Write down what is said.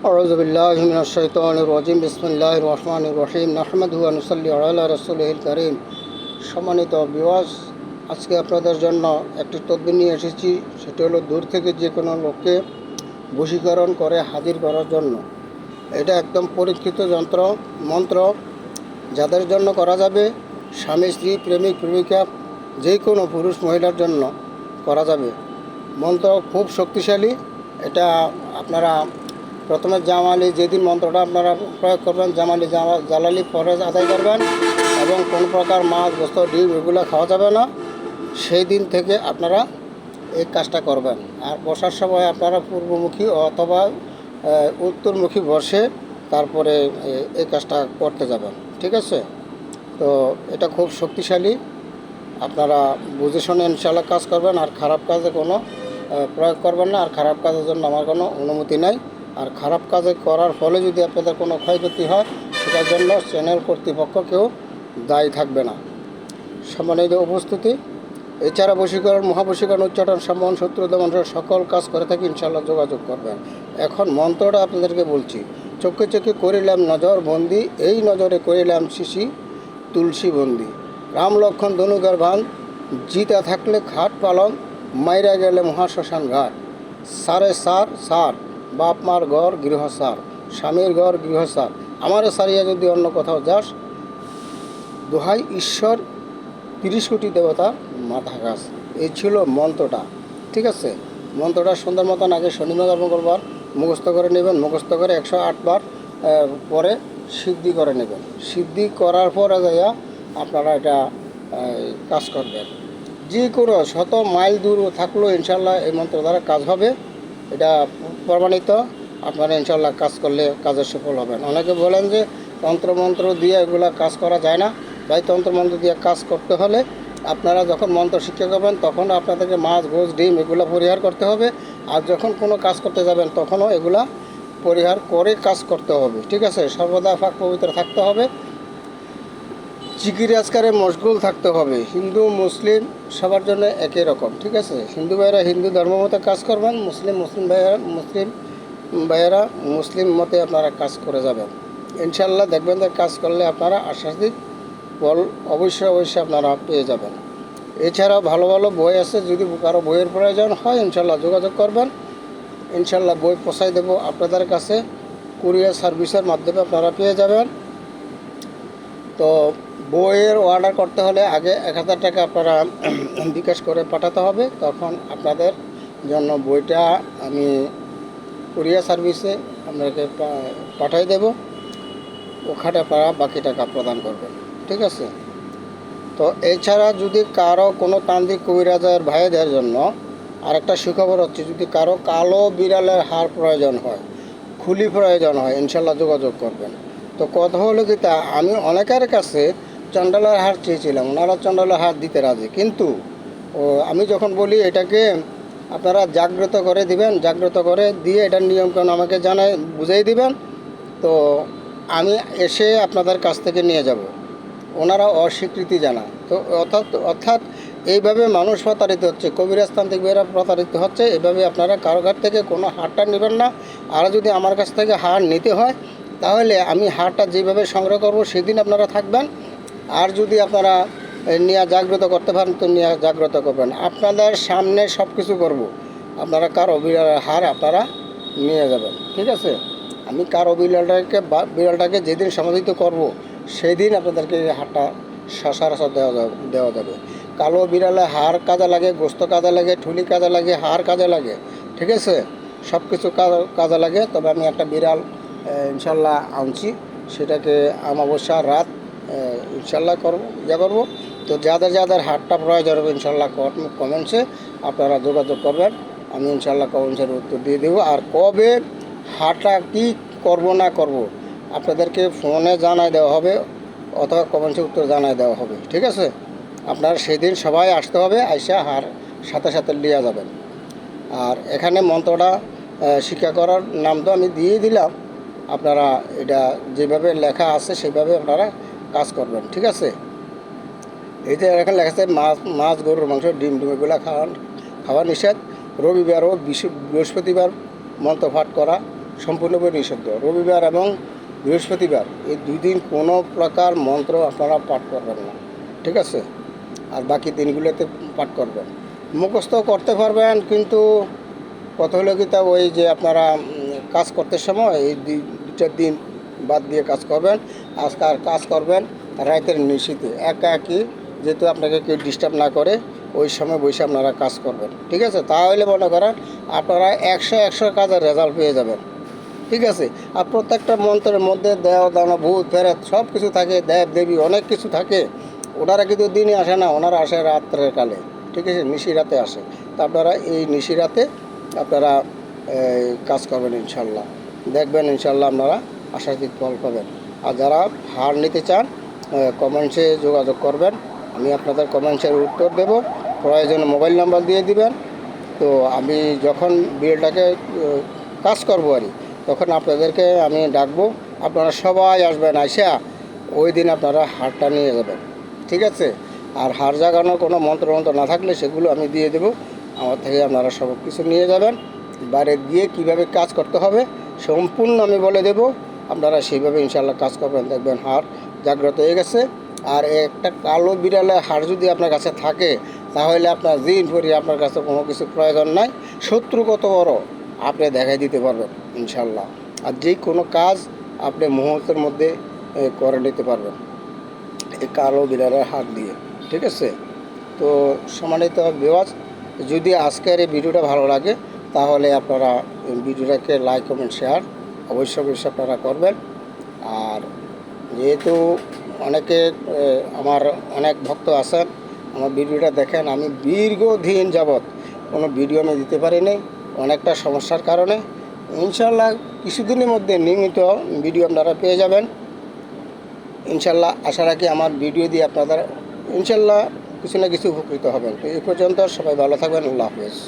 আউযু বিল্লাহি মিনাশ শাইতানির রাজিম বিসমিল্লাহির রহমানির রহিম নাহমাদুহু ওয়া নুসাল্লি আলা রাসূলিল কারীম। সম্মানিত ভিউয়ার্স, আজকে আপনাদের জন্য একটি তদবির নিয়ে এসেছি। সেটি হলো দূর থেকে যে কোনো লোককে বশীকরণ করে হাজির করার জন্য। এটা একদম পরীক্ষিত মন্ত্র, যাদের জন্য করা যাবে, স্বামী স্ত্রী প্রেমিক প্রেমিকা যে কোনো পুরুষ মহিলার জন্য করা যাবে। মন্ত্র খুব শক্তিশালী। এটা আপনারা প্রথমে জামালি, যেদিন মন্ত্রটা আপনারা প্রয়োগ করবেন, জালালি ফরজ আদায় করবেন এবং কোনো প্রকার মাছ, গোস্ত, ডিম এগুলো খাওয়া যাবে না। সেই দিন থেকে আপনারা এই কাজটা করবেন। আর বসার সময় আপনারা পূর্বমুখী অথবা উত্তরমুখী বসে তারপরে এই কাজটা করতে যাবেন। ঠিক আছে? তো এটা খুব শক্তিশালী। আপনারা বুঝে শুনে ইনশাআল্লাহ কাজ করবেন, আর খারাপ কাজে কোনো প্রয়োগ করবেন না। আর খারাপ কাজের জন্য আমার কোনো অনুমতি নাই। আর খারাপ কাজে করার ফলে যদি আপনাদের কোনো ক্ষয়ক্ষতি হয়, সেটার জন্য চ্যানেল কর্তৃপক্ষ কেউ দায়ী থাকবে না। সম্মানিত উপস্থিতি, এছাড়া বশীকরণ, মহাবশীকরণ, উচ্চাটন, সম্মান, শত্রু দমন সকল কাজ করে থাকি। ইনশাআল্লাহ যোগাযোগ করবেন। এখন মন্ত্রটা আপনাদেরকে বলছি। চোখে চোখে করিলাম নজর বন্দি, এই নজরে করিলাম শিশি তুলসী বন্দি। রাম লক্ষণ ধনুকের ভান, জিতা থাকলে খাট পালন, মাইরা গেলে মহাশ্মশান ঘাট। সারে সার বাপ মার ঘর গৃহসার, স্বামীর ঘর গৃহসার, আমারে সারিয়া যদি অন্য কোথাও যাস, দোহাই ঈশ্বর 30 কোটি দেবতা মাথা গাছ। এই ছিল মন্ত্রটা। ঠিক আছে? মন্ত্রটা সুন্দর মতন আগে শনিবার মঙ্গলবার মুখস্থ করে নেবেন। মুখস্থ করে 108 বার পরে সিদ্ধি করে নেবেন। সিদ্ধি করার পরে যাইয়া আপনারা এটা কাজ করবেন। যে কোনো শত মাইল দূর থাকলেও ইনশাল্লাহ এই মন্ত্র দ্বারা কাজ হবে। এটা প্রমাণিত। আপনারা ইনশাল্লাহ কাজ করলে কাজের সফল হবেন। অনেকে বলেন যে তন্ত্রমন্ত্র দিয়ে এগুলা কাজ করা যায় না। ভাই, তন্ত্রমন্ত্র দিয়ে কাজ করতে হলে আপনারা যখন মন্ত্র শিক্ষা করবেন তখন আপনাদেরকে মাছ, গোছ, ডিম এগুলো পরিহার করতে হবে। আর যখন কোনো কাজ করতে যাবেন তখনও এগুলা পরিহার করে কাজ করতে হবে। ঠিক আছে? সর্বদা পাক পবিত্র থাকতে হবে, জিকির আজকারে মশগুল থাকতে হবে। হিন্দু মুসলিম সবার জন্য একই রকম। ঠিক আছে? হিন্দু ভাইয়েরা হিন্দু ধর্ম মতে কাজ করবেন, মুসলিম ভাইয়েরা মুসলিম মতে আপনারা কাজ করে যাবেন। ইনশাল্লাহ দেখবেন যে কাজ করলে আপনারা আশাতীত ফল অবশ্যই আপনারা পেয়ে যাবেন। এছাড়াও ভালো ভালো বই আছে। যদি কারো বইয়ের প্রয়োজন হয় ইনশাল্লাহ যোগাযোগ করবেন। ইনশাল্লাহ বই পৌঁছাই দেবো আপনাদের কাছে। কুরিয়ার সার্ভিসের মাধ্যমে আপনারা পেয়ে যাবেন। তো বইয়ের অর্ডার করতে হলে আগে 1000 টাকা আপনারা বিকাশ করে পাঠাতে হবে। তখন আপনাদের জন্য বইটা আমি কুরিয়ার সার্ভিসে আপনাকে পাঠাই দেব। ওখানে আপনারা বাকি টাকা প্রদান করবেন। ঠিক আছে? তো এছাড়া যদি কারো কোনো তান্ত্রিক কবিরাজের ভাইদের জন্য আরেকটা সুখবর হচ্ছে, যদি কারো কালো বিড়ালের হাড় প্রয়োজন হয়, খুলি প্রয়োজন হয়, ইনশাল্লাহ যোগাযোগ করবেন। তো কথা হলো কি, তা আমি অনেকের কাছে চণ্ডালের হার চেয়েছিলাম, ওনারা চণ্ডালের হার দিতে রাজি, কিন্তু আমি যখন বলি এটাকে আপনারা জাগ্রত করে দিবেন, জাগ্রত করে দিয়ে এটার নিয়মকানুন আমাকে বুঝিয়ে দিবেন, তো আমি এসে আপনাদের কাছ থেকে নিয়ে যাব। ওনারা অস্বীকৃতি জানায়। তো অর্থাৎ এইভাবে মানুষ প্রতারিত হচ্ছে, কবিরাজতান্ত্রিক ভাইয়েরা প্রতারিত হচ্ছে। এভাবে আপনারা কারো কাছ থেকে কোনো হারটা নেবেন না। আর যদি আমার কাছ থেকে হার নিতে হয় তাহলে আমি হারটা যেভাবে সংগ্রহ করব সেদিন আপনারা থাকবেন। আর যদি আপনারা নিয়ে জাগ্রত করতে পারেন তো নিয়ে জাগ্রত করবেন। আপনাদের সামনে সব কিছু করব। আপনারা কারো হার আপনারা নিয়ে যাবেন। ঠিক আছে? আমি কারো বিড়ালটাকে যেদিন সমাধিত করব সেই দিন আপনাদেরকে এই হারটা সচরাচর দেওয়া যাবে। কালো বিড়ালে হাড় কাজে লাগে, গোস্ত কাজে লাগে, ঠুলি কাজে লাগে, হাড় কাজে লাগে। ঠিক আছে? সব কিছু কাজে লাগে। তবে আমি একটা বিড়াল ইনশাল্লাহ আনছি, সেটাকে অমাবস্যার রাত ইনশাল্লাহ করবো। তো যাদের হাড়টা প্রয়োজন হবে ইনশাল্লাহ কমেন্টসে আপনারা যোগাযোগ করবেন। আমি ইনশাল্লাহ কমেন্টসের উত্তর দিয়ে দেবো। আর কবে হারটা কী করব না করব আপনাদেরকে ফোনে জানাই দেওয়া হবে অথবা কমেন্টসে উত্তর জানাই দেওয়া হবে। ঠিক আছে? আপনারা সেদিন সবাই আসতে হবে, আইসা হার সাথে সাথে লিয়া যাবেন। আর এখানে মন্ত্রটা শিক্ষা করার নাম তো আমি দিয়ে দিলাম। আপনারা এটা যেভাবে লেখা আছে সেভাবে আপনারা কাজ করবেন। ঠিক আছে? এই যে এখানে লেখা আছে মাছ, গরুর মাংস, ডিম এগুলো খাওয়া নিষেধ। রবিবার ও বৃহস্পতিবার মন্ত্র পাঠ করা সম্পূর্ণভাবে নিষিদ্ধ। রবিবার এবং বৃহস্পতিবার এই 2 দিন কোনো প্রকার মন্ত্র আপনারা পাঠ করবেন না, ঠিক আছে? আর বাকি দিনগুলোতে পাঠ করবেন। মুখস্থ করতে পারবেন, কিন্তু কথা হলো কি, তা ওই যে আপনারা কাজ করতে সময় এই 2টা দিন বাদ দিয়ে কাজ করবেন। আজকাল কাজ করবেন রাতের নিশীথে একাকী, যেহেতু আপনাকে কেউ ডিস্টার্ব না করে ওই সময় বসে আপনারা কাজ করবেন, ঠিক আছে? তাহলে মনে করেন আপনারা 100 কাজের রেজাল্ট পেয়ে যাবেন, ঠিক আছে? আর প্রত্যেকটা মন্ত্রের মধ্যে দেহ দান ভূত ফেরত সব কিছু থাকে, দেব দেবী অনেক কিছু থাকে। ওনারা কিন্তু দিনে আসে না, ওনারা আসে রাত্রের কালে, ঠিক আছে? নিশিরাতে আসে। তা আপনারা এই নিশিরাতে আপনারা কাজ করবেন, ইনশাল্লাহ দেখবেন ইনশাল্লাহ আপনারা আশাতীত ফল পাবেন। আর যারা হার নিতে চান কমেন্টসে যোগাযোগ করবেন, আমি আপনাদের কমেন্টসের উত্তর দেব। প্রয়োজনে মোবাইল নাম্বার দিয়ে দিবেন। তো আমি যখন বিয়েটাকে কাজ করবো আর তখন আপনাদেরকে আমি ডাকবো, আপনারা সবাই আসবেন। আইসা ওই দিন আপনারা হারটা নিয়ে যাবেন, ঠিক আছে? আর হার জাগানোর কোনো মন্ত্র না থাকলে সেগুলো আমি দিয়ে দেবো। আমার থেকে আপনারা সব কিছু নিয়ে যাবেন। বাইরে গিয়ে কীভাবে কাজ করতে হবে সম্পূর্ণ আমি বলে দেব। আপনারা সেইভাবে ইনশাল্লাহ কাজ করবেন, দেখবেন হার জাগ্রত হয়ে গেছে। আর একটা কালো বিড়ালে হার যদি আপনার কাছে থাকে, তাহলে আপনার দিন পরে আপনার কাছে কোনো কিছু প্রয়োজন নাই। শত্রু কত বড় আপনি দেখাই দিতে পারবেন ইনশাল্লাহ। আর যে কোনো কাজ আপনি মুহূর্তের মধ্যে করে নিতে পারবেন এই কালো বিড়ালের হাত দিয়ে, ঠিক আছে? তো সম্মানিত ভিউয়ার্স, যদি আজকের এই ভিডিওটা ভালো লাগে তাহলে আপনারা ভিডিওটাকে লাইক কমেন্ট শেয়ার অবশ্যই আপনারা করবেন। আর যেহেতু অনেকে আমার অনেক ভক্ত আছেন, আমার ভিডিওটা দেখেন, আমি দীর্ঘদিন যাবৎ কোনো ভিডিও আমি দিতে পারিনি অনেকটা সমস্যার কারণে। ইনশাল্লাহ কিছুদিনের মধ্যে নিয়মিত ভিডিও আপনারা পেয়ে যাবেন ইনশাল্লাহ। আশা রাখি আমার ভিডিও দিয়ে আপনারা ইনশাল্লাহ কিছু না কিছু উপকৃত হবেন। তো এই পর্যন্ত সবাই ভালো থাকবেন। আল্লাহ হাফেজ।